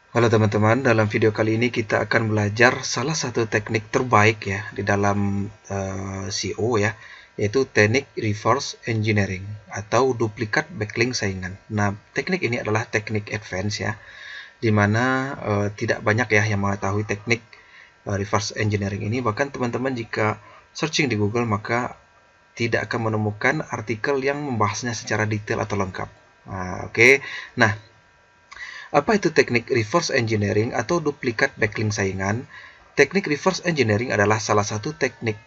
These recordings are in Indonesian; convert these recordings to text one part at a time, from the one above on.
Halo teman-teman, dalam video kali ini kita akan belajar salah satu teknik terbaik ya di dalam SEO ya, yaitu teknik reverse engineering atau duplikat backlink saingan. Nah, teknik ini adalah teknik advance ya, di mana tidak banyak ya yang mengetahui teknik reverse engineering ini. Bahkan teman-teman jika searching di Google maka tidak akan menemukan artikel yang membahasnya secara detail atau lengkap. Oke. Nah, apa itu teknik reverse engineering atau duplikat backlink saingan? Teknik reverse engineering adalah salah satu teknik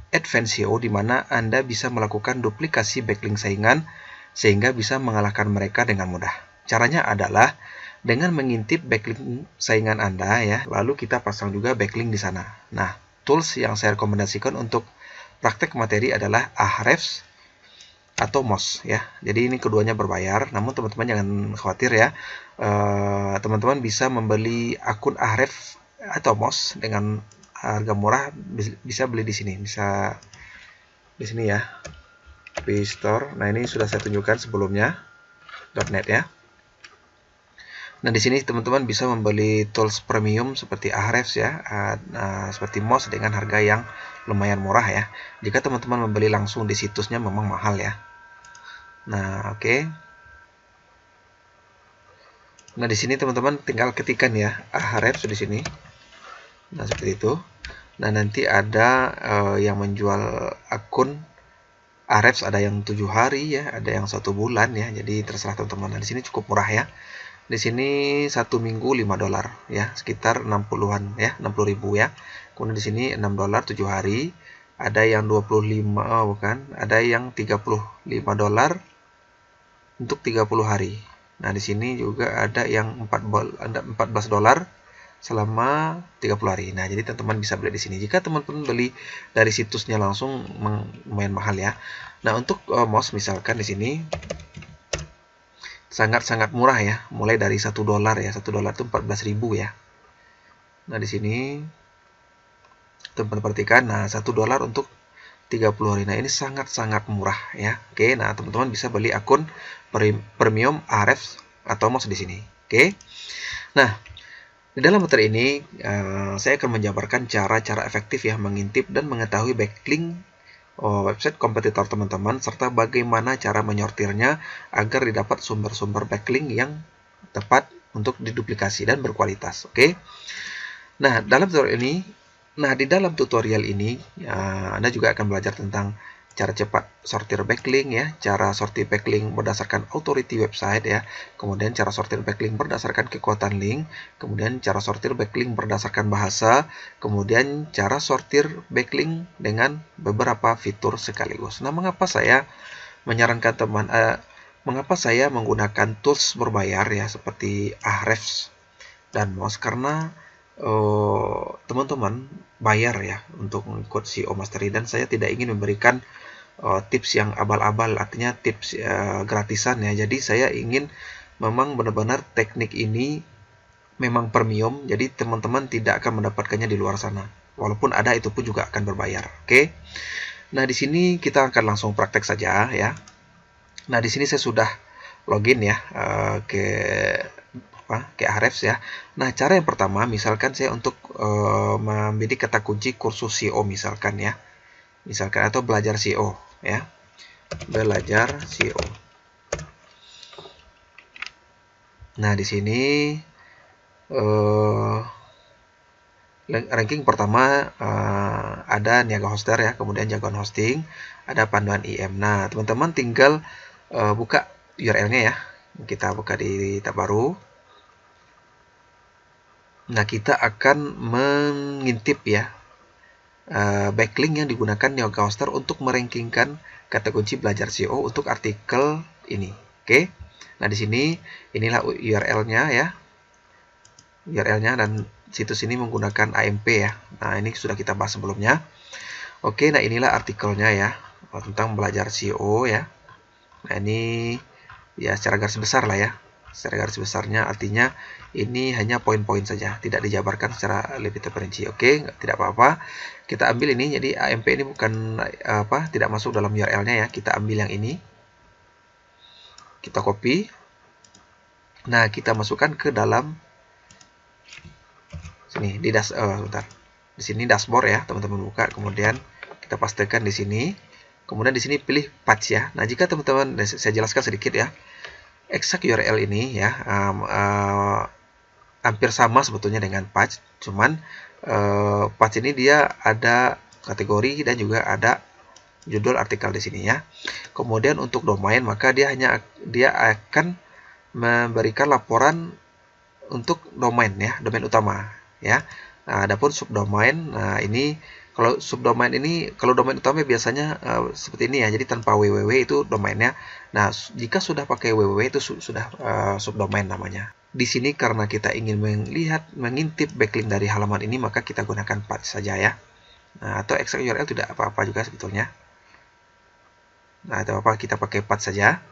advance SEO di mana Anda bisa melakukan duplikasi backlink saingan sehingga bisa mengalahkan mereka dengan mudah. Caranya adalah dengan mengintip backlink saingan Anda ya, lalu kita pasang juga backlink di sana. Nah, tools yang saya rekomendasikan untuk praktek materi adalah Ahrefs atau Moz ya. Jadi ini keduanya berbayar, namun teman-teman jangan khawatir ya. Teman-teman bisa membeli akun Ahrefs atau Moz dengan harga murah, bisa beli di sini, bisa di sini ya. Store. Nah, ini sudah saya tunjukkan sebelumnya .net ya. Nah, di sini teman-teman bisa membeli tools premium seperti Ahrefs ya, seperti Moz dengan harga yang lumayan murah ya. Jika teman-teman membeli langsung di situsnya memang mahal ya. Nah, oke. Nah, di sini teman-teman tinggal ketikkan ya Ahrefs di sini. Nah, seperti itu. Nah, nanti ada yang menjual akun Ahrefs, ada yang 7 hari ya, ada yang 1 bulan ya. Jadi terserah teman-teman. Nah, di sini cukup murah ya. Di sini 1 minggu $5 ya, sekitar 60-an ya, 60.000 ya. Kemudian di sini $6 7 hari. Ada yang 25, bukan, ada yang $35 untuk 30 hari. Nah, di sini juga ada yang $14 selama 30 hari. Nah, jadi teman-teman bisa beli di sini. Jika teman-teman beli dari situsnya langsung lumayan mahal ya. Nah, untuk mouse misalkan di sini sangat-sangat murah ya, mulai dari $1 ya. $1 itu 14.000 ya. Nah, di sini teman-teman perhatikan, nah $1 untuk 30 hari. Nah, ini sangat-sangat murah ya. Oke, nah teman-teman bisa beli akun premium Ahrefs atau Moz di sini. Oke. Nah, di dalam materi ini saya akan menjabarkan cara-cara efektif ya mengintip dan mengetahui backlink website kompetitor teman-teman serta bagaimana cara menyortirnya agar didapat sumber-sumber backlink yang tepat untuk diduplikasi dan berkualitas. Oke. Nah, di dalam tutorial ini Anda juga akan belajar tentang cara cepat sortir backlink ya, cara sortir backlink berdasarkan authority website ya, kemudian cara sortir backlink berdasarkan kekuatan link, kemudian cara sortir backlink berdasarkan bahasa, kemudian cara sortir backlink dengan beberapa fitur sekaligus. Nah, mengapa saya menyarankan mengapa saya menggunakan tools berbayar ya seperti Ahrefs dan Moz? Karena teman-teman bayar ya untuk mengikut SEO Mastery dan saya tidak ingin memberikan tips yang abal-abal, artinya tips gratisan ya. Jadi saya ingin memang benar-benar teknik ini memang premium, jadi teman-teman tidak akan mendapatkannya di luar sana. Walaupun ada, itu pun juga akan berbayar. Oke. Nah, di sini kita akan langsung praktek saja ya. Nah, di sini saya sudah login ya ke Ahrefs ya. Nah, cara yang pertama misalkan saya untuk membidik kata kunci kursus SEO misalkan ya. Misalkan atau belajar SEO ya. Belajar SEO. Nah, di sini ranking pertama ada niaga hoster ya, kemudian jagoan hosting, ada panduan IM. Nah, teman-teman tinggal buka URL-nya ya. Kita buka di tab baru. Nah, kita akan mengintip ya backlink yang digunakan Yoga Hoster untuk merankingkan kata kunci belajar SEO untuk artikel ini. Oke. Nah, di sini inilah URL-nya ya. URL-nya dan situs ini menggunakan AMP ya. Nah, ini sudah kita bahas sebelumnya. Oke, nah inilah artikelnya ya tentang belajar SEO ya. Nah, ini ya secara garis besar lah ya. Secara garis besarnya artinya ini hanya poin-poin saja, tidak dijabarkan secara lebih terperinci. Oke, tidak apa-apa. Kita ambil ini, jadi AMP ini bukan tidak masuk dalam URL-nya ya. Kita ambil yang ini. Kita copy. Nah, kita masukkan ke dalam Sini di sebentar. Di sini dashboard ya, teman-teman buka, kemudian kita pastekan di sini. Kemudian di sini pilih patch ya. Nah, jika teman-teman, saya jelaskan sedikit ya. Exact URL ini ya hampir sama sebetulnya dengan patch, cuman patch ini dia ada kategori dan juga ada judul artikel di sini ya. Kemudian untuk domain, maka dia akan memberikan laporan untuk domain ya, domain utama ya. Nah, adapun subdomain, nah ini kalau subdomain ini, kalau domain utama biasanya seperti ini ya, jadi tanpa www itu domainnya. Nah, jika sudah pakai www itu sudah subdomain namanya. Di sini karena kita ingin mengintip backlink dari halaman ini, maka kita gunakan patch saja ya. Nah, atau exact URL tidak apa-apa juga sebetulnya. Nah, tidak apa-apa, kita pakai patch saja.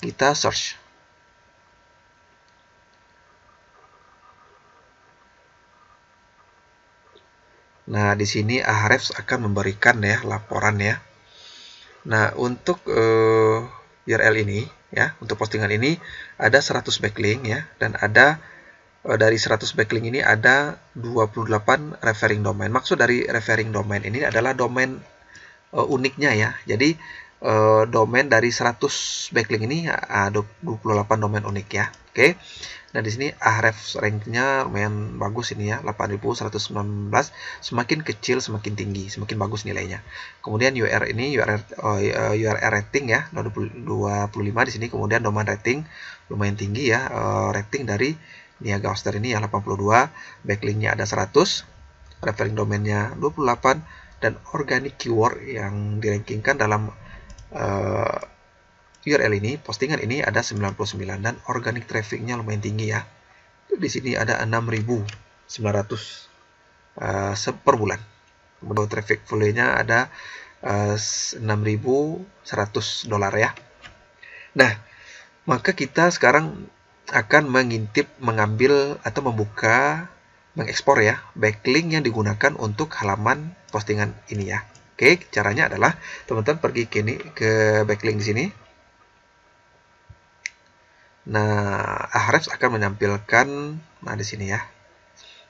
Kita search. Nah, di sini Ahrefs akan memberikan ya laporan ya. Nah, untuk URL ini ya, untuk postingan ini ada 100 backlink ya, dan ada dari 100 backlink ini ada 28 referring domain. Maksud dari referring domain ini adalah domain uniknya ya. Jadi domain dari 100 backlink ini 28 domain unik ya. Oke. Nah, di sini Ahrefs ranknya lumayan bagus ini ya, 8119. Semakin kecil semakin tinggi, semakin bagus nilainya. Kemudian URL rating ya, 25 di sini. Kemudian domain rating lumayan tinggi ya, rating dari Niaga Hoster ini ya 82, backlinknya ada 100, referring domainnya 28, dan organic keyword yang dirankingkan dalam URL ini, postingan ini ada 99, dan organic trafficnya lumayan tinggi ya. Di sini ada 6.900 per bulan. Kemudian traffic volume-nya ada $6.100 ya. Nah, maka kita sekarang akan mengambil atau mengekspor ya backlink yang digunakan untuk halaman postingan ini ya. Oke, caranya adalah teman-teman pergi ke backlink di sini. Nah, Ahrefs akan menampilkan, nah di sini ya,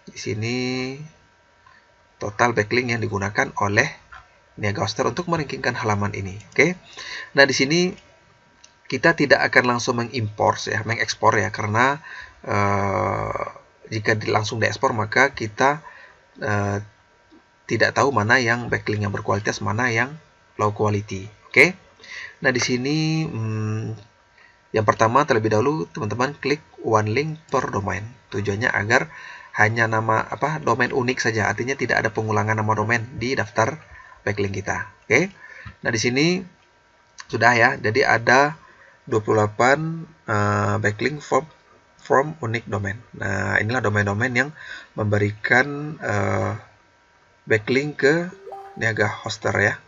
di sini total backlink yang digunakan oleh Niaga Hoster untuk merankingkan halaman ini. Oke, nah di sini kita tidak akan langsung mengekspor ya, karena jika langsung diekspor maka kita tidak tahu mana yang backlink yang berkualitas, mana yang low quality. Oke, nah di sini yang pertama, terlebih dahulu teman-teman klik one link per domain. Tujuannya agar hanya nama domain unik saja, artinya tidak ada pengulangan nama domain di daftar backlink kita. Oke. Nah, di sini sudah ya. Jadi ada 28 backlink from unique domain. Nah, inilah domain-domain yang memberikan backlink ke Niaga Hoster ya.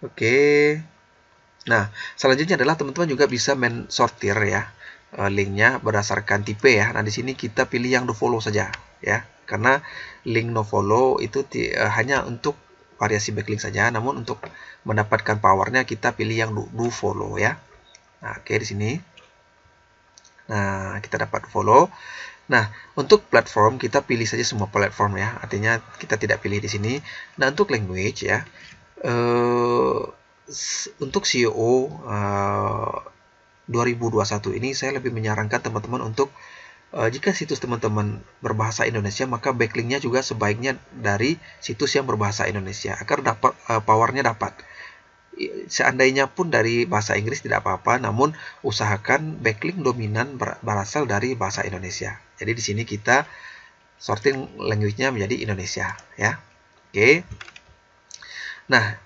Oke. Nah, selanjutnya adalah teman-teman juga bisa mensortir ya linknya berdasarkan tipe ya. Nah, di sini kita pilih yang do follow saja ya, karena link no follow itu hanya untuk variasi backlink saja, namun untuk mendapatkan powernya kita pilih yang do follow ya. Nah, oke di sini. Nah, kita dapat follow. Nah, untuk platform kita pilih saja semua platform ya, artinya kita tidak pilih di sini. Nah, untuk language ya. Untuk SEO 2021 ini saya lebih menyarankan teman-teman untuk jika situs teman-teman berbahasa Indonesia, maka backlinknya juga sebaiknya dari situs yang berbahasa Indonesia agar dapat powernya dapat. Seandainya pun dari bahasa Inggris tidak apa-apa, namun usahakan backlink dominan berasal dari bahasa Indonesia. Jadi di sini kita sorting language-nya menjadi Indonesia ya. Oke. Nah,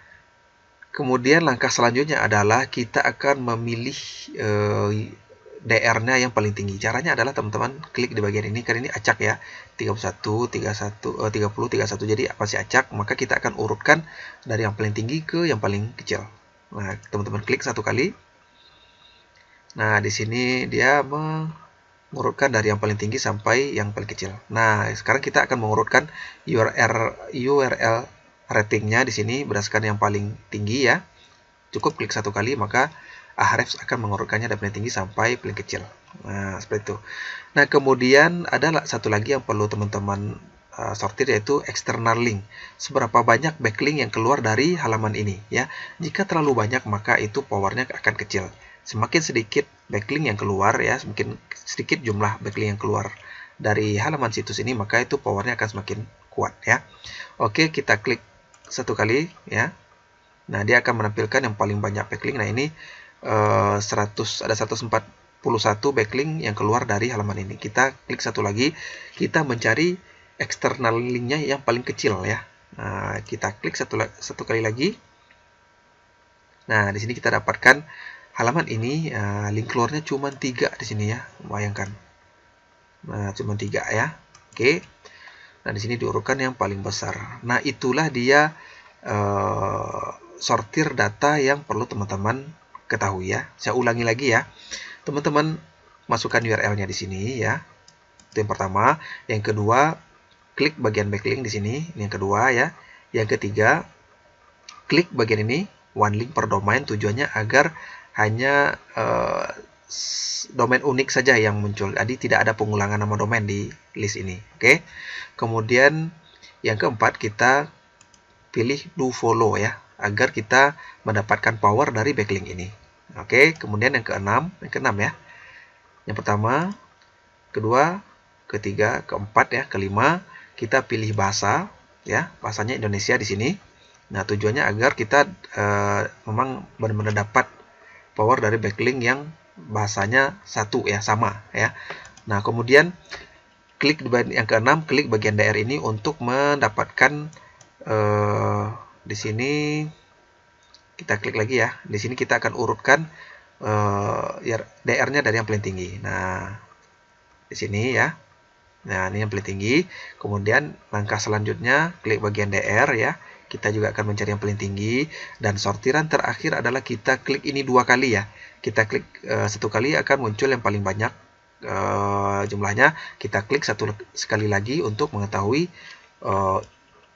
kemudian langkah selanjutnya adalah kita akan memilih DR-nya yang paling tinggi. Caranya adalah teman-teman klik di bagian ini, kan ini acak ya, 31, 30, 31, jadi masih acak, maka kita akan urutkan dari yang paling tinggi ke yang paling kecil. Nah, teman-teman klik satu kali. Nah, di sini dia mengurutkan dari yang paling tinggi sampai yang paling kecil. Nah, sekarang kita akan mengurutkan URL ratingnya di sini berdasarkan yang paling tinggi ya. Cukup klik satu kali maka Ahrefs akan mengurutkannya dari paling tinggi sampai paling kecil. Nah, seperti itu. Nah, kemudian ada satu lagi yang perlu teman-teman sortir, yaitu external link. Seberapa banyak backlink yang keluar dari halaman ini ya. Jika terlalu banyak maka itu powernya akan kecil. Semakin sedikit backlink yang keluar ya, semakin sedikit jumlah backlink yang keluar dari halaman situs ini, maka itu powernya akan semakin kuat ya. Oke, kita klik satu kali ya. Nah, dia akan menampilkan yang paling banyak backlink. Nah, ini 141 backlink yang keluar dari halaman ini. Kita klik satu lagi, kita mencari external linknya yang paling kecil ya. Nah, kita klik satu kali lagi. Nah, di sini kita dapatkan halaman ini link keluarnya cuma 3 di sini ya. Bayangkan. Nah, cuma 3 ya. Oke. Nah, di sini diurutkan yang paling besar. Nah, itulah dia sortir data yang perlu teman-teman ketahui ya. Saya ulangi lagi ya. Teman-teman masukkan URL-nya di sini ya. Itu yang pertama. Yang kedua, klik bagian backlink di sini. Ini yang kedua ya. Yang ketiga, klik bagian ini, one link per domain, tujuannya agar hanya domain unik saja yang muncul. Jadi tidak ada pengulangan nama domain di list ini. Oke. Kemudian yang keempat, kita pilih do follow ya, agar kita mendapatkan power dari backlink ini. Oke. Kemudian yang keenam ya. Yang pertama, kedua, ketiga, keempat ya, kelima, kita pilih bahasa ya, bahasanya Indonesia di sini. Nah, tujuannya agar kita memang benar-benar dapat power dari backlink yang bahasanya satu ya, sama ya. Nah, kemudian klik yang keenam, klik bagian DR ini untuk mendapatkan di sini kita klik lagi ya. Di sini kita akan urutkan DR-nya dari yang paling tinggi. Nah, di sini ya. Nah, ini yang paling tinggi. Kemudian langkah selanjutnya klik bagian DR ya. Kita juga akan mencari yang paling tinggi, dan sortiran terakhir adalah kita klik ini 2 kali ya. Kita klik 1 kali akan muncul yang paling banyak jumlahnya. Kita klik sekali lagi untuk mengetahui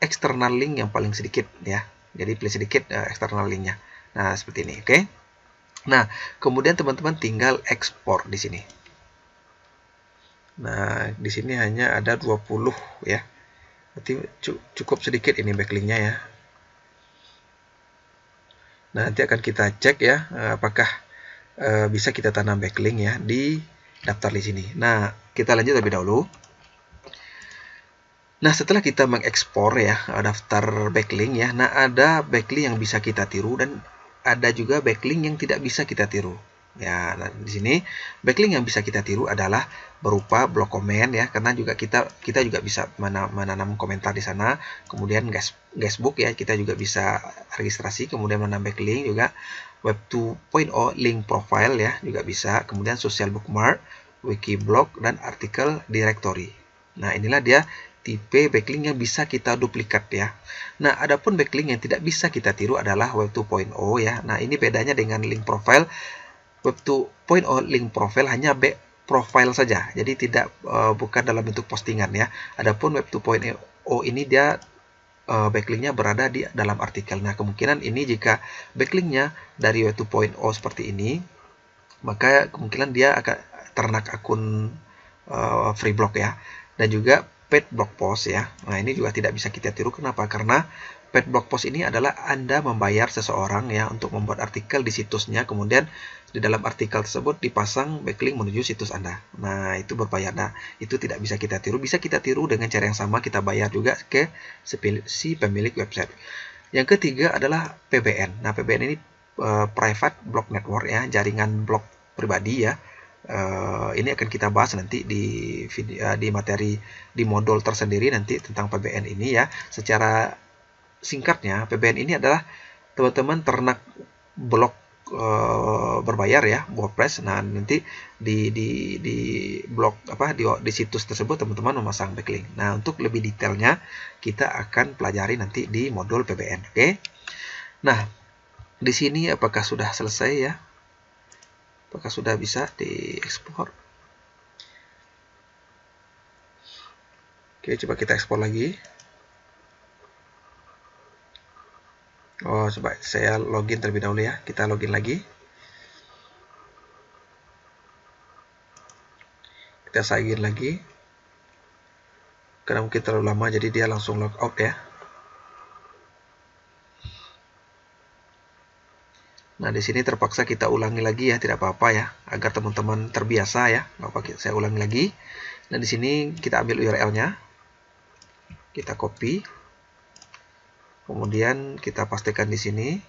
external link yang paling sedikit ya. Jadi paling sedikit external linknya. Nah, seperti ini, oke. Nah, kemudian teman-teman tinggal ekspor di sini. Nah, di sini hanya ada 20 ya. Berarti cukup sedikit ini backlinknya ya. Nah, nanti akan kita cek ya, apakah bisa kita tanam backlink ya di daftar list ini. Nah, kita lanjut lebih dahulu. Nah, setelah kita mengekspor ya daftar backlink ya, nah ada backlink yang bisa kita tiru dan ada juga backlink yang tidak bisa kita tiru. Ya, nah di sini backlink yang bisa kita tiru adalah berupa blok komen ya, karena juga kita juga bisa menanam komentar di sana. Kemudian guestbook ya, kita juga bisa registrasi, kemudian menambah backlink juga. Web 2.0 link profile ya juga bisa. Kemudian social bookmark, wiki blog, dan artikel directory. Nah, inilah dia tipe backlink yang bisa kita duplikat ya. Nah, adapun backlink yang tidak bisa kita tiru adalah Web 2.0 ya. Nah, ini bedanya dengan link profile. Web 2.0 link profile hanya profile saja, jadi tidak bukan dalam bentuk postingan ya. Adapun Web 2.0 ini dia backlinknya berada di dalam artikel. Nah, kemungkinan ini jika backlinknya dari Web 2.0 seperti ini, maka kemungkinan dia akan ternak akun free blog ya, dan juga paid blog post ya. Nah, ini juga tidak bisa kita tiru. Kenapa? Karena paid blog post ini adalah Anda membayar seseorang ya untuk membuat artikel di situsnya, kemudian di dalam artikel tersebut dipasang backlink menuju situs Anda. Nah, itu berbayar. Nah, itu tidak bisa kita tiru. Bisa kita tiru dengan cara yang sama, kita bayar juga ke si pemilik website. Yang ketiga adalah PBN. Nah, PBN ini private block network ya, jaringan blog pribadi ya. Ini akan kita bahas nanti di materi di modul tersendiri nanti tentang PBN ini ya. Secara singkatnya, PBN ini adalah teman-teman ternak blog berbayar ya, WordPress. Nah, nanti di blog di situs tersebut teman-teman memasang backlink. Nah, untuk lebih detailnya kita akan pelajari nanti di modul PBN. Oke. Nah, di sini apakah sudah selesai ya? Apakah sudah bisa diekspor? Oke, coba kita ekspor lagi. Oh, coba saya login terlebih dahulu ya. Kita login lagi. Kita sign lagi. Karena mungkin terlalu lama, jadi dia langsung log out ya. Nah, di sini terpaksa kita ulangi lagi ya, tidak apa-apa ya, agar teman-teman terbiasa ya. Nggak apa, saya ulangi lagi. Nah, di sini kita ambil URL-nya, kita copy, kemudian kita pastikan di sini.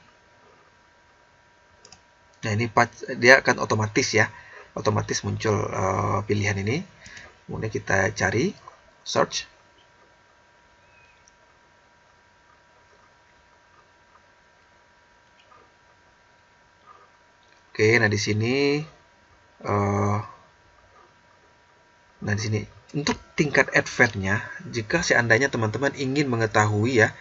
Nah, ini dia akan otomatis ya, otomatis muncul pilihan ini. Kemudian kita cari, search. Oke, nah di sini untuk tingkat advance-nya, jika seandainya teman-teman ingin mengetahui ya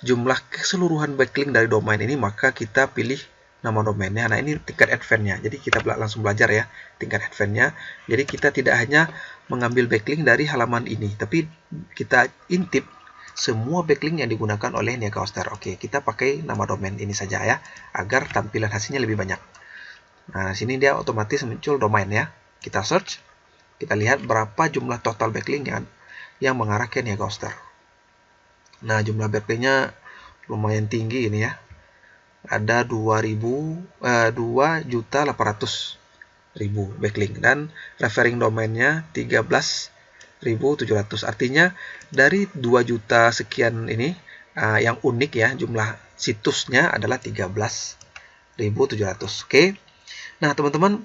jumlah keseluruhan backlink dari domain ini, maka kita pilih nama domainnya. Nah, ini tingkat advance-nya. Jadi kita langsung belajar ya tingkat advance-nya. Jadi kita tidak hanya mengambil backlink dari halaman ini, tapi kita intip semua backlink yang digunakan oleh Niaga Hoster. Oke, kita pakai nama domain ini saja ya, agar tampilan hasilnya lebih banyak. Nah, sini dia otomatis muncul domain ya. Kita search, kita lihat berapa jumlah total backlink yang mengarah ke Niaga Hoster. Nah, jumlah backlinknya lumayan tinggi ini ya. Ada 2.800.000 backlink dan referring domainnya 13.700. Artinya dari 2 juta sekian ini yang unik ya, jumlah situsnya adalah 13.700. Oke. Nah, teman-teman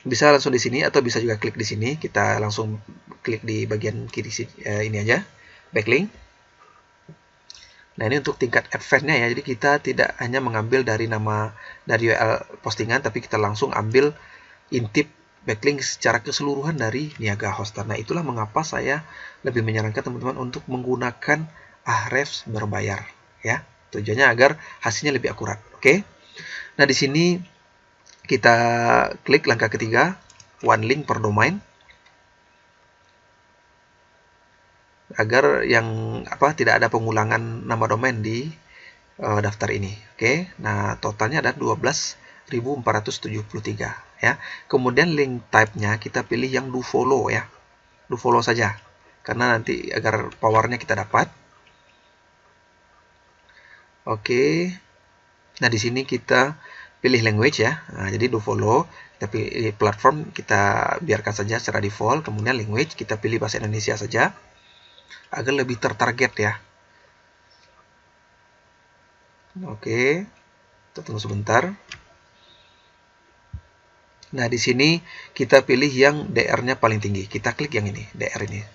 bisa langsung di sini atau bisa juga klik di sini. Kita langsung klik di bagian kiri ini aja, backlink. Nah, ini untuk tingkat advance-nya ya. Jadi kita tidak hanya mengambil dari URL postingan, tapi kita langsung ambil intip backlink secara keseluruhan dari Niaga Hoster. Nah, itulah mengapa saya lebih menyarankan teman-teman untuk menggunakan Ahrefs berbayar ya. Tujuannya agar hasilnya lebih akurat. Oke. Nah, di sini kita klik langkah ketiga, one link per domain, agar tidak ada pengulangan nama domain di daftar ini. Oke. Nah, totalnya ada 12.473 ya. Kemudian link type-nya kita pilih yang do follow ya. Do follow saja. Karena nanti agar powernya kita dapat. Oke. Nah, di sini kita pilih language ya. Nah, jadi do follow, kita pilih platform, kita biarkan saja secara default. Kemudian language, kita pilih bahasa Indonesia saja agar lebih tertarget ya. Oke, kita tunggu sebentar. Nah, di sini kita pilih yang DR-nya paling tinggi. Kita klik yang ini, DR ini.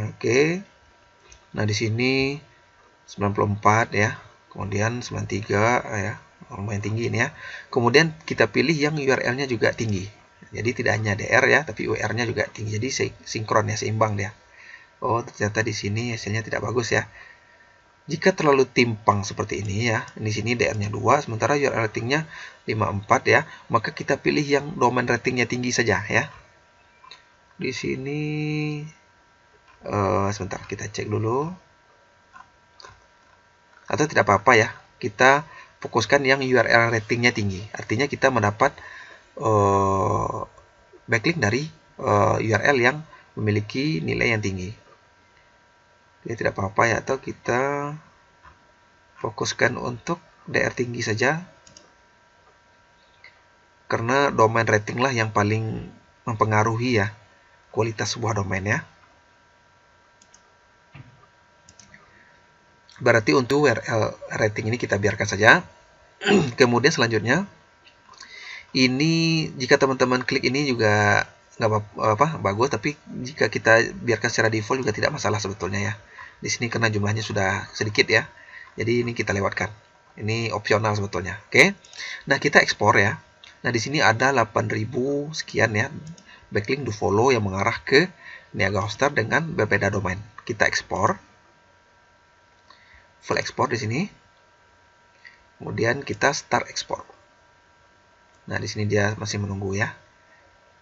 Oke. Nah, di sini 94 ya. Kemudian 93 ya. Lumayan tinggi ini ya. Kemudian kita pilih yang URL-nya juga tinggi. Jadi tidak hanya DR ya, tapi URL-nya juga tinggi. Jadi sinkron ya, seimbang dia. Oh, ternyata di sini hasilnya tidak bagus ya. Jika terlalu timpang seperti ini ya, di sini DR-nya 2, sementara URL ratingnya 54 ya, maka kita pilih yang domain ratingnya tinggi saja ya. Di sini sebentar, kita cek dulu. Atau tidak apa-apa ya, kita fokuskan yang URL ratingnya tinggi. Artinya kita mendapat backlink dari URL yang memiliki nilai yang tinggi. Jadi tidak apa-apa ya, atau kita fokuskan untuk DR tinggi saja. Karena domain rating lah yang paling mempengaruhi ya kualitas sebuah domain ya. Berarti untuk URL rating ini kita biarkan saja. Kemudian selanjutnya, ini jika teman-teman klik ini juga nggak apa bagus, tapi jika kita biarkan secara default juga tidak masalah sebetulnya ya. Di sini karena jumlahnya sudah sedikit ya, jadi ini kita lewatkan. Ini opsional sebetulnya. Oke. Nah, kita ekspor ya. Nah, di sini ada 8.000 sekian ya backlink do follow yang mengarah ke Niaga Hoster dengan berbeda domain. Kita ekspor. Full export di sini. Kemudian kita start export. Nah, di sini dia masih menunggu ya.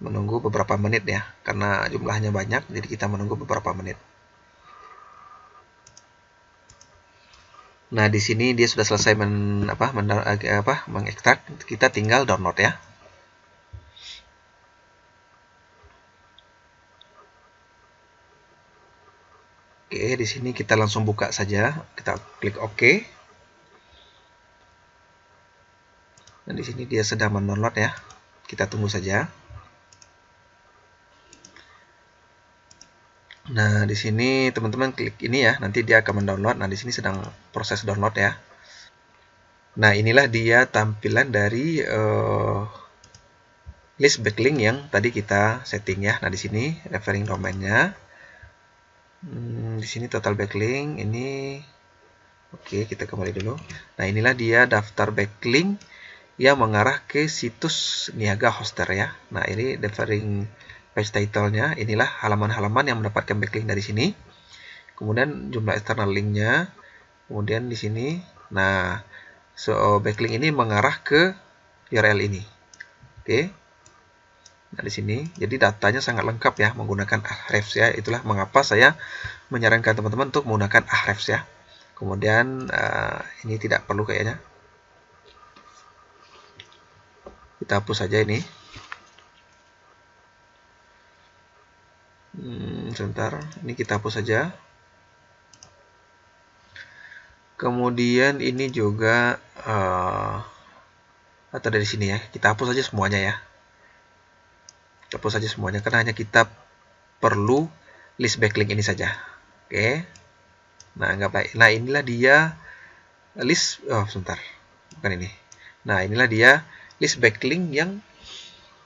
Menunggu beberapa menit ya, karena jumlahnya banyak, jadi kita menunggu beberapa menit. Nah, di sini dia sudah selesai mengekstrak. Kita tinggal download ya. Oke, di sini kita langsung buka saja. Kita klik OK. Dan di sini dia sedang mendownload ya. Kita tunggu saja. Nah, di sini teman-teman klik ini ya, nanti dia akan mendownload. Nah, di sini sedang proses download ya. Nah, inilah dia tampilan dari list backlink yang tadi kita setting ya. Nah, di sini referring domainnya. Di sini total backlink ini. Oke, kita kembali dulu. Nah, inilah dia daftar backlink yang mengarah ke situs niaga hoster ya. Nah, ini referring page title-nya. Inilah halaman-halaman yang mendapatkan backlink dari sini. Kemudian jumlah external link-nya. Kemudian di sini. Nah, backlink ini mengarah ke URL ini. Oke. Nah, di sini jadi datanya sangat lengkap ya menggunakan Ahrefs ya. Itulah mengapa saya menyarankan teman-teman untuk menggunakan Ahrefs ya. Kemudian ini tidak perlu kayaknya. Kita hapus saja ini. Sebentar, ini kita hapus saja. Kemudian ini juga atau dari sini ya, kita hapus saja semuanya ya. Kita hapus saja semuanya karena hanya kita perlu list backlink ini saja. Oke. Nah, nggak baik. Nah, inilah dia list. Oh, sebentar, bukan ini. Nah, inilah dia list backlink yang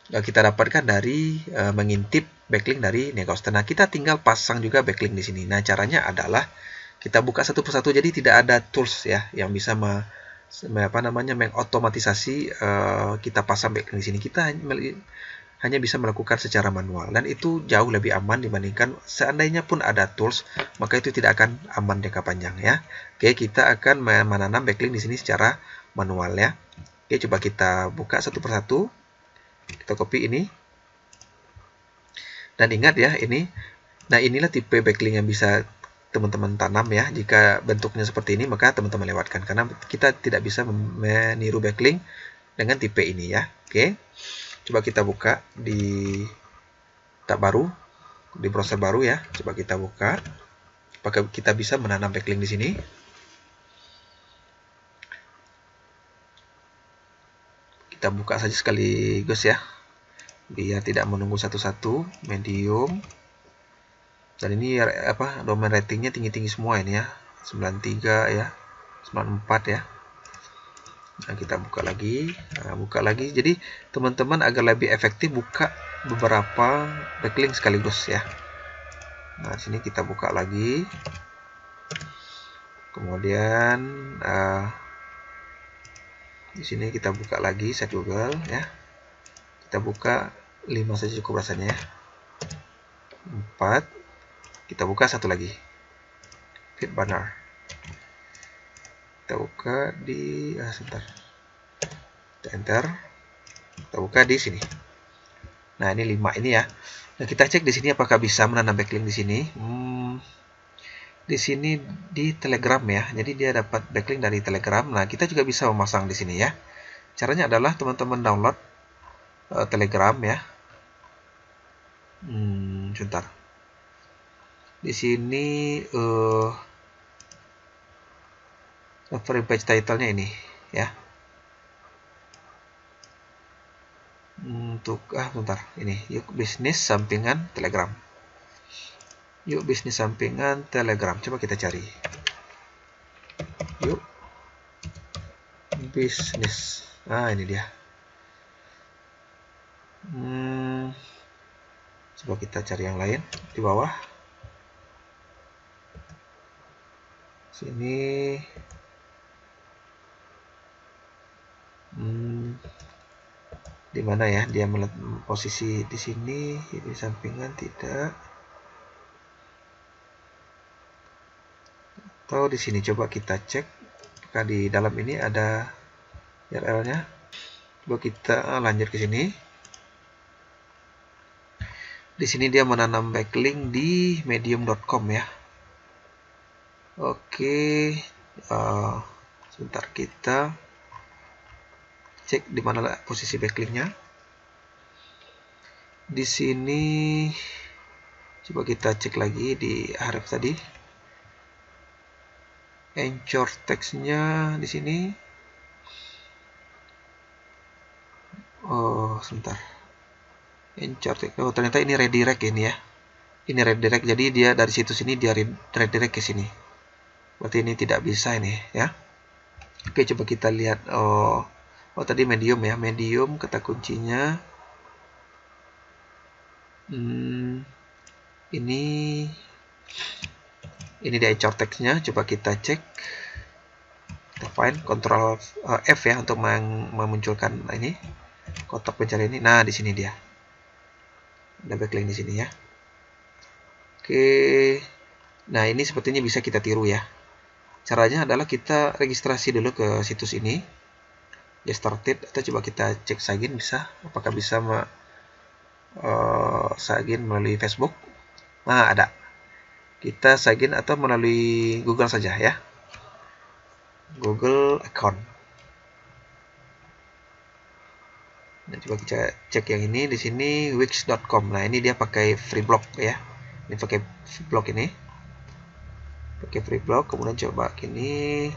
kita dapatkan dari mengintip backlink dari Niaga. Nah, kita tinggal pasang juga backlink di sini. Nah, caranya adalah kita buka satu persatu, jadi tidak ada tools ya yang bisa mengotomatisasi kita pasang backlink di sini. Kita hanya bisa melakukan secara manual, dan itu jauh lebih aman dibandingkan seandainya pun ada tools, maka itu tidak akan aman jangka panjang ya. Oke, kita akan menanam backlink di sini secara manual ya. Oke, coba kita buka satu persatu. Kita copy ini. Dan ingat ya, nah inilah tipe backlink yang bisa teman-teman tanam ya. Jika bentuknya seperti ini, maka teman-teman lewatkan karena kita tidak bisa meniru backlink dengan tipe ini ya. Oke. Coba kita buka di tab baru, di browser baru ya. Coba kita buka. Apakah kita bisa menanam backlink di sini? Kita buka saja sekaligus ya, biar tidak menunggu satu-satu. Medium. Dan ini domain ratingnya tinggi-tinggi semua ini ya, 93 ya, 94 ya. Nah, kita buka lagi. Jadi teman-teman agar lebih efektif buka beberapa backlink sekaligus ya. Nah, sini kita buka lagi. Kemudian di sini kita buka lagi site Google ya. Kita buka 5 saja cukup rasanya ya. 4. Kita buka satu lagi. Feed banner. Kita buka di sebentar. Kita enter. Kita buka di sini. Nah, ini 5 ini ya. Nah, kita cek di sini apakah bisa menanam backlink di sini. Di sini di Telegram ya. Jadi dia dapat backlink dari Telegram. Nah, kita juga bisa memasang di sini ya. Caranya adalah teman-teman download Telegram ya. Sebentar. Di sini referring page title-nya ini ya. Untuk sebentar, ini yuk bisnis sampingan Telegram. Yuk bisnis sampingan Telegram. Coba kita cari. Yuk bisnis. Nah, ini dia. Coba kita cari yang lain di bawah. Sini. Di mana ya dia posisi di sini, di sampingan tidak. Atau di sini coba kita cek apakah di dalam ini ada URL-nya. Coba kita lanjut ke sini. Di sini dia menanam backlink di medium.com ya. Oke. Sebentar, kita cek di mana posisi backlinknya. Di sini coba kita cek lagi di href tadi. Anchor text-nya di sini. Oh, sebentar. Anchor text. Oh, ternyata ini redirect ini ya. Ini redirect, jadi dia dari situs ini dia redirect ke sini. Berarti ini tidak bisa ini ya. Oke, coba kita lihat. Oh tadi medium ya, medium kata kuncinya. Ini di anchor text-nya. Coba kita cek. Kita find Ctrl F ya untuk memunculkan ini kotak pencarian ini. Nah, di sini dia. Ada backlink di sini ya. Oke. Nah, ini sepertinya bisa kita tiru ya. Caranya adalah kita registrasi dulu ke situs ini. Get started, atau coba kita cek login bisa. Apakah bisa login melalui Facebook? Nah, ada. Kita login atau melalui Google saja ya. Google account. Nah, coba kita cek yang ini. Di sini wix.com. Nah, ini dia pakai free block ya. Ini pakai free block ini. Pakai free block. Kemudian coba ini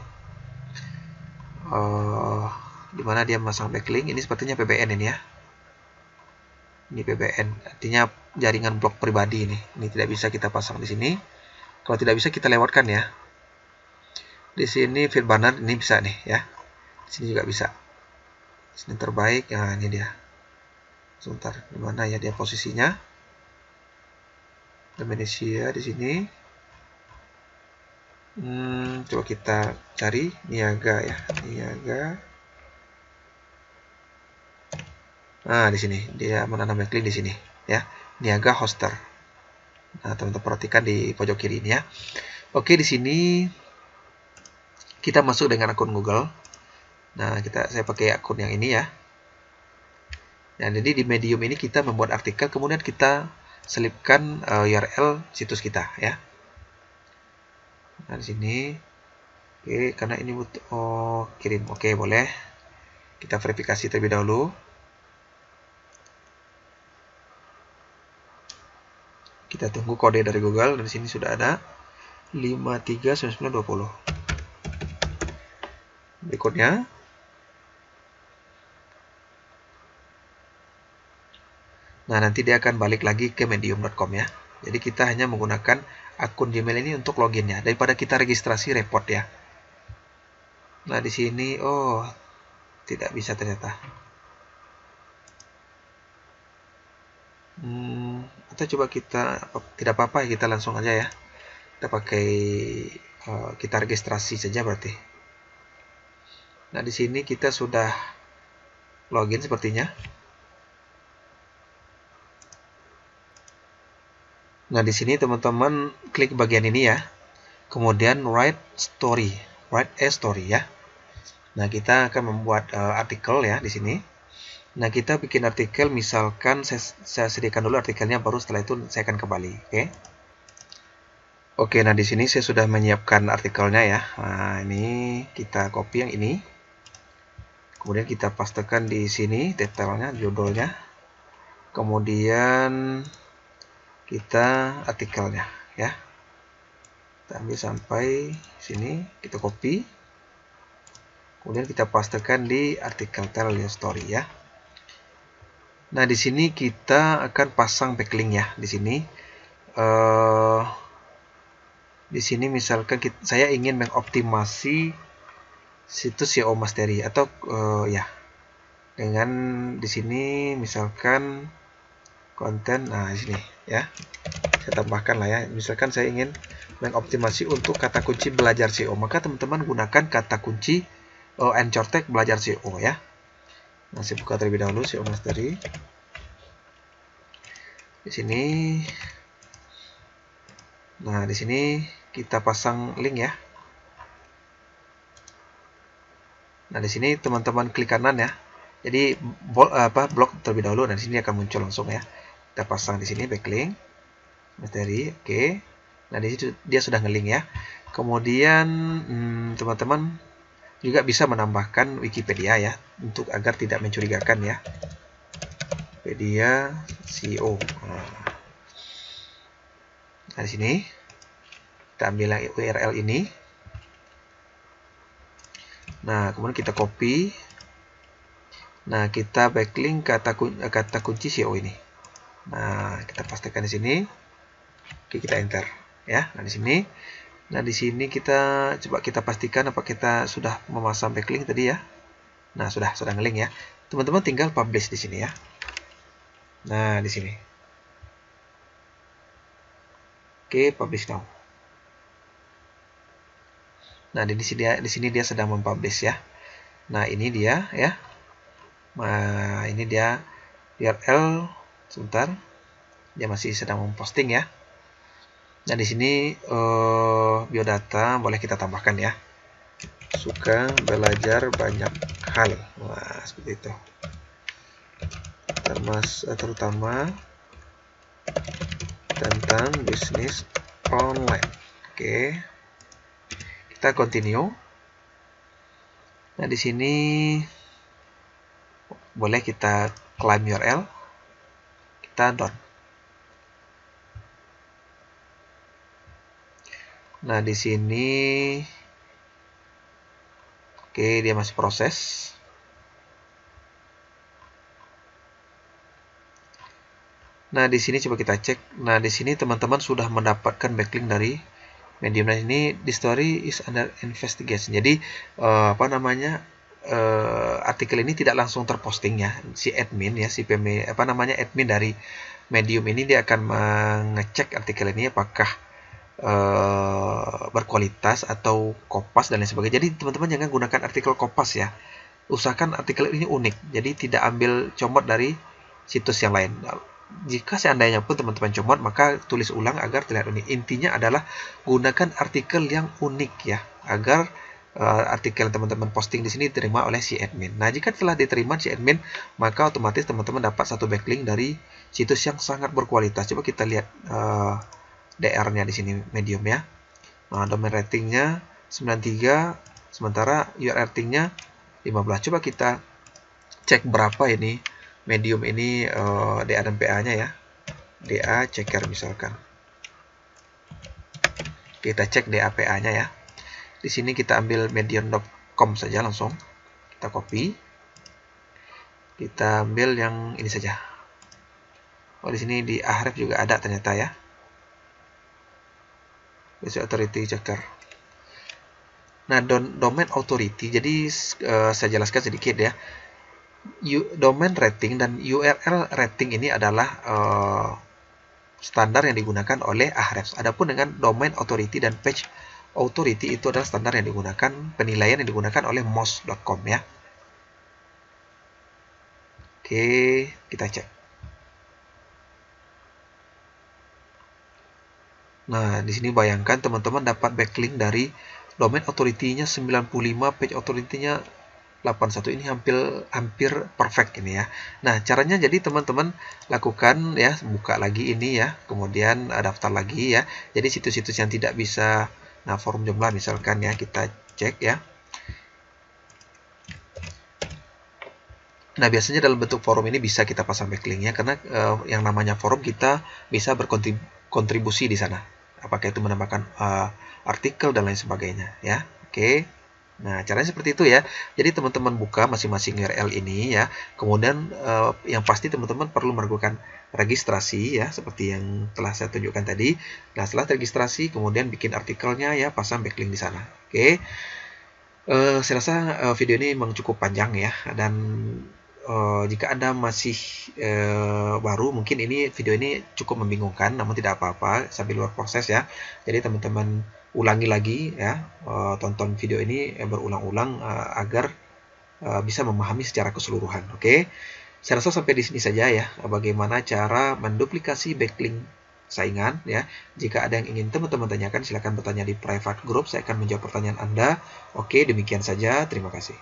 di mana dia masang backlink. Ini sepertinya PBN ini ya. Ini PBN, artinya jaringan blok pribadi ini. Ini tidak bisa kita pasang di sini. Kalau tidak bisa kita lewatkan ya. Di sini feed banner ini bisa nih ya. Di sini juga bisa. Di sini terbaik. Nah, ini dia. Sebentar, di mana ya dia posisinya? Indonesia di sini. Coba kita cari Niaga ya. Niaga. Nah, di sini dia menanam backlink di sini ya. Niaga hoster. Nah, teman-teman perhatikan di pojok kiri ini ya. Oke, di sini kita masuk dengan akun Google. Nah, saya pakai akun yang ini ya. Nah, jadi di Medium ini kita membuat artikel, kemudian kita selipkan URL situs kita ya. Nah, di sini oke, karena ini butuh kirim. Oke, boleh. Kita verifikasi terlebih dahulu. Kita tunggu kode dari Google. Dan di sini sudah ada 539920. Berikutnya nah, nanti dia akan balik lagi ke medium.com ya. Jadi kita hanya menggunakan akun Gmail ini untuk login ya, daripada kita registrasi repot ya. Nah, di sini tidak bisa ternyata. Atau coba tidak apa-apa ya, kita langsung aja ya. Kita pakai kita registrasi saja berarti. Nah, di sini kita sudah login sepertinya. Nah, di sini teman-teman klik bagian ini ya. Kemudian write a story ya. Nah, kita akan membuat artikel ya di sini. Nah, kita bikin artikel, misalkan saya sediakan dulu artikelnya, baru setelah itu saya akan kembali. Oke, nah di sini saya sudah menyiapkan artikelnya ya. Nah, ini kita copy yang ini. Kemudian kita pastekan di sini detailnya, judulnya. Kemudian kita artikelnya ya. Kita ambil sampai sini, kita copy. Kemudian kita pastekan di artikel tell your story ya. Nah, di sini kita akan pasang backlink ya. Di sini misalkan saya ingin mengoptimasi situs SEO Mastery atau ya dengan di sini misalkan konten. Nah, di sini ya saya tambahkan lah ya. Misalkan saya ingin mengoptimasi untuk kata kunci belajar SEO, maka teman-teman gunakan kata kunci anchor text belajar SEO ya. Nah, saya buka terlebih dahulu SEO Mastery. Di sini. Nah, di sini kita pasang link ya. Nah, di sini teman-teman klik kanan ya. Jadi blok terlebih dahulu, dan di sini akan muncul langsung ya. Kita pasang di sini backlink materi, oke. Nah, di situ dia sudah ngelink ya. Kemudian teman-teman juga bisa menambahkan Wikipedia ya, untuk agar tidak mencurigakan ya. Wikipedia SEO. Nah, di sini kita ambil URL ini. Nah, kemudian kita copy. Nah, kita backlink kata kunci SEO ini. Nah, kita pastikan di sini. Oke, kita enter ya. Nah, di sini. Nah, di sini kita coba kita pastikan apa kita sudah memasang backlink tadi ya. Nah, sudah ngelink ya. Teman-teman tinggal publish di sini ya. Nah, di sini. Oke, publish now. Nah, di sini dia sedang mempublish ya. Nah, ini dia ya. Nah, ini dia URL. Sebentar. Dia masih sedang memposting ya. Nah, di sini biodata boleh kita tambahkan ya. Suka belajar banyak hal. Wah, seperti itu. Terutama tentang bisnis online. Oke. Kita continue. Nah, di sini boleh kita claim URL. Kita done. Nah, di sini oke, dia masih proses. Nah, di sini coba kita cek. Nah, di sini teman-teman sudah mendapatkan backlink dari Medium. Nah, ini the story is under investigation. Jadi artikel ini tidak langsung terposting ya. Si admin ya, admin dari Medium ini dia akan mengecek artikel ini apakah berkualitas atau kopas dan lain sebagainya. Jadi teman-teman jangan gunakan artikel kopas ya. Usahakan artikel ini unik. Jadi tidak ambil comot dari situs yang lain. Jika seandainya pun teman-teman comot, maka tulis ulang agar terlihat unik. Intinya adalah gunakan artikel yang unik ya, agar artikel teman-teman posting di sini diterima oleh si admin. Nah, jika telah diterima si admin, maka otomatis teman-teman dapat satu backlink dari situs yang sangat berkualitas. Coba kita lihat DR-nya di sini Medium ya. Nah, domain ratingnya 93, sementara URL ratingnya 15. Coba kita cek berapa ini Medium ini DA dan PA-nya ya. DA checker misalkan. Kita cek DA PA-nya ya. Di sini kita ambil medium.com saja langsung. Kita copy. Kita ambil yang ini saja. Oh, di sini di Ahref juga ada ternyata ya. Basic Authority Checker. Nah, domain authority. Jadi saya jelaskan sedikit ya. Domain rating dan URL rating ini adalah standar yang digunakan oleh Ahrefs. Adapun dengan domain authority dan page authority itu adalah standar yang digunakan, penilaian yang digunakan oleh moz.com ya. Oke, kita cek. Nah, di sini bayangkan teman-teman dapat backlink dari domain authority-nya 95, page authority-nya 81. Ini hampir perfect ini ya. Nah, caranya jadi teman-teman lakukan ya, buka lagi ini ya, kemudian daftar lagi ya. Jadi situs-situs yang tidak bisa, nah forum Joomla misalkan ya, kita cek ya. Nah, biasanya dalam bentuk forum ini bisa kita pasang backlinknya karena yang namanya forum kita bisa berkontribusi di sana. Apakah itu menambahkan artikel dan lain sebagainya ya. Oke. Nah, caranya seperti itu ya. Jadi teman-teman buka masing-masing URL ini ya. Kemudian yang pasti teman-teman perlu melakukan registrasi ya, seperti yang telah saya tunjukkan tadi. Nah, setelah registrasi kemudian bikin artikelnya ya, pasang backlink di sana. Oke. Saya rasa video ini memang cukup panjang ya, dan jika Anda masih baru, mungkin video ini cukup membingungkan, namun tidak apa-apa, sambil luar proses ya. Jadi teman-teman ulangi lagi ya, tonton video ini berulang-ulang agar bisa memahami secara keseluruhan. Oke, saya rasa sampai di sini saja ya, bagaimana cara menduplikasi backlink saingan ya. Jika ada yang ingin teman-teman tanyakan, silakan bertanya di private group, saya akan menjawab pertanyaan Anda. Oke, demikian saja, terima kasih.